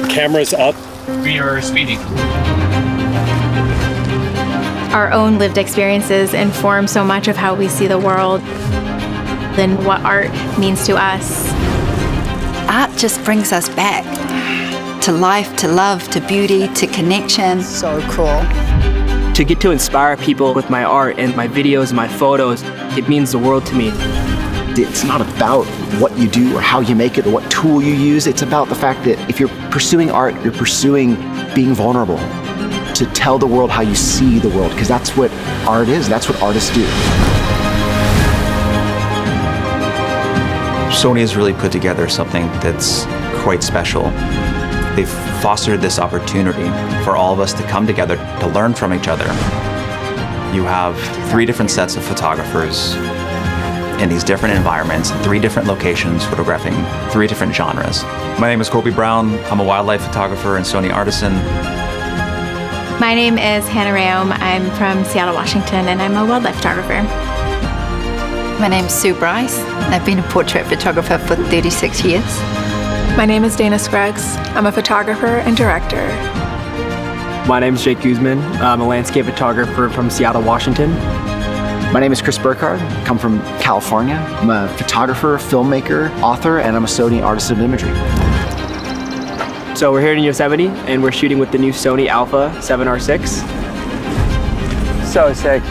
Camera's up. We are speeding. Our own lived experiences inform so much of how we see the world and what art means to us. Art just brings us back to life, to love, to beauty, to connection. So cool. To get to inspire people with my art and my videos and my photos, it means the world to me. It's not about what you do or how you make it or what tool you use. It's about the fact that if you're pursuing art, you're pursuing being vulnerable, to tell the world how you see the world, because that's what art is. That's what artists do. Sony has really put together something that's quite special. They've fostered this opportunity for all of us to come together to learn from each other. You have 3 different sets of photographers in these different environments, 3 different locations, photographing 3 different genres. My name is Colby Brown. I'm a wildlife photographer and Sony artisan. My name is Rheaume. I'm from Seattle, Washington, and I'm a wildlife photographer. My name's Bryce. I've been a portrait photographer for 36 years. My name is Dana Scruggs. I'm a photographer and director. My name is Guzman. I'm a landscape photographer from Seattle, Washington. My name is Burkard. I come from California. I'm a photographer, filmmaker, author, and I'm a Sony artist of imagery. So we're here in Yosemite, and we're shooting with the new Sony Alpha 7R6. So sick.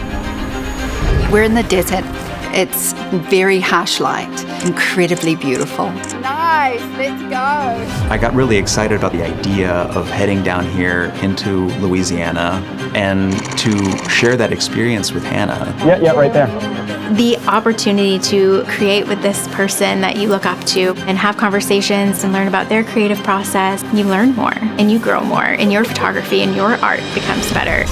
We're in the desert. It's very harsh light, incredibly beautiful. Nice, let's go. I got really excited about the idea of heading down here into Louisiana and to share that experience with Hannah. Yeah, right there. The opportunity to create with this person that you look up to and have conversations and learn about their creative process, you learn more and you grow more, and your photography and your art becomes better.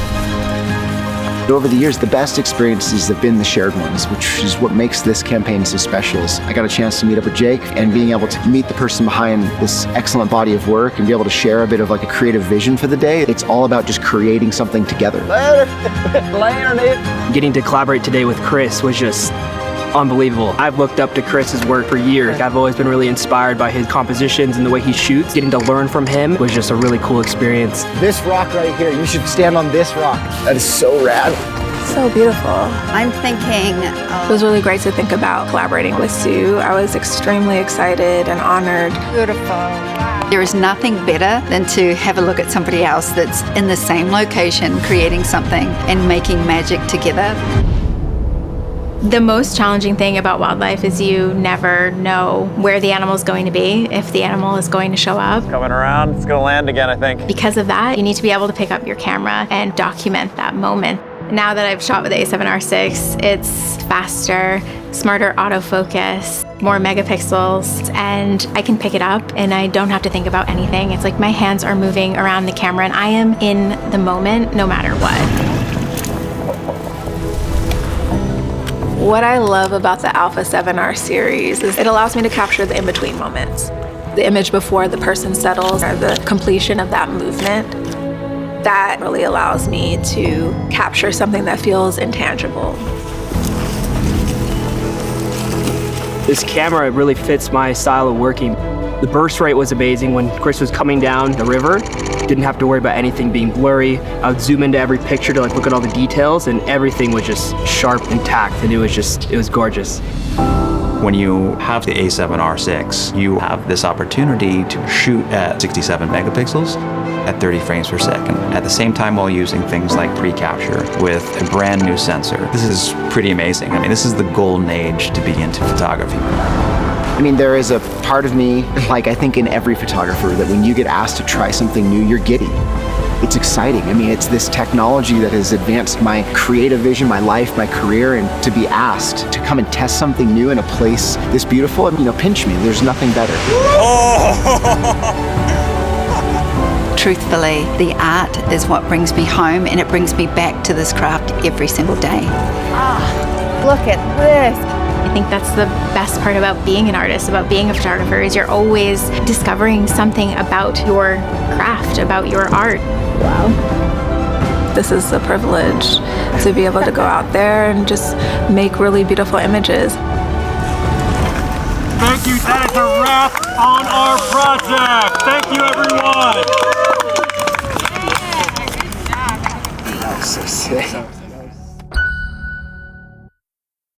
Over the years, the best experiences have been the shared ones, which is what makes this campaign so special. I got a chance to meet up with Jake and being able to meet the person behind this excellent body of work and be able to share a bit of like a creative vision for the day. It's all about just creating something together. Later, Nate. Getting to collaborate today with Chris was just unbelievable. I've looked up to Chris's work for years. I've always been really inspired by his compositions and the way he shoots. Getting to learn from him was just a really cool experience. This rock right here, you should stand on this rock. That is so rad. So beautiful. I'm thinking, It was really great to think about collaborating with Sue. I was extremely excited and honored. beautiful. Wow. There is nothing better than to have a look at somebody else that's in the same location, creating something and making magic together. The most challenging thing about wildlife is you never know where the animal is going to be, if the animal is going to show up. Coming around, it's gonna land again, I think. Because of that, you need to be able to pick up your camera and document that moment. Now that I've shot with the A7R6, it's faster, smarter autofocus, more megapixels, and I can pick it up and I don't have to think about anything. It's like my hands are moving around the camera and I am in the moment no matter what. What I love about the Alpha 7R series is it allows me to capture the in-between moments. The image before the person settles or the completion of that movement. That really allows me to capture something that feels intangible. This camera really fits my style of working. The burst rate was amazing when Chris was coming down the river. Didn't have to worry about anything being blurry. I would zoom into every picture to look at all the details, and everything was just sharp and tacked, and it was gorgeous. When you have the A7R6, you have this opportunity to shoot at 67 megapixels at 30 frames per second, at the same time while using things like pre-capture with a brand new sensor. This is pretty amazing. I mean, this is the golden age to be into photography. I mean, there is a part of me, like I think in every photographer, that when you get asked to try something new, you're giddy. It's exciting. I mean, it's this technology that has advanced my creative vision, my life, my career, and to be asked to come and test something new in a place this beautiful, and, pinch me. There's nothing better. Truthfully, the art is what brings me home, and it brings me back to this craft every single day. Look at this. I think that's the best part about being an artist, about being a photographer, is you're always discovering something about your craft, about your art. Wow. This is a privilege to be able to go out there and just make really beautiful images. Thank you, that is a wrap on our project. Thank you, everyone. That was so sick.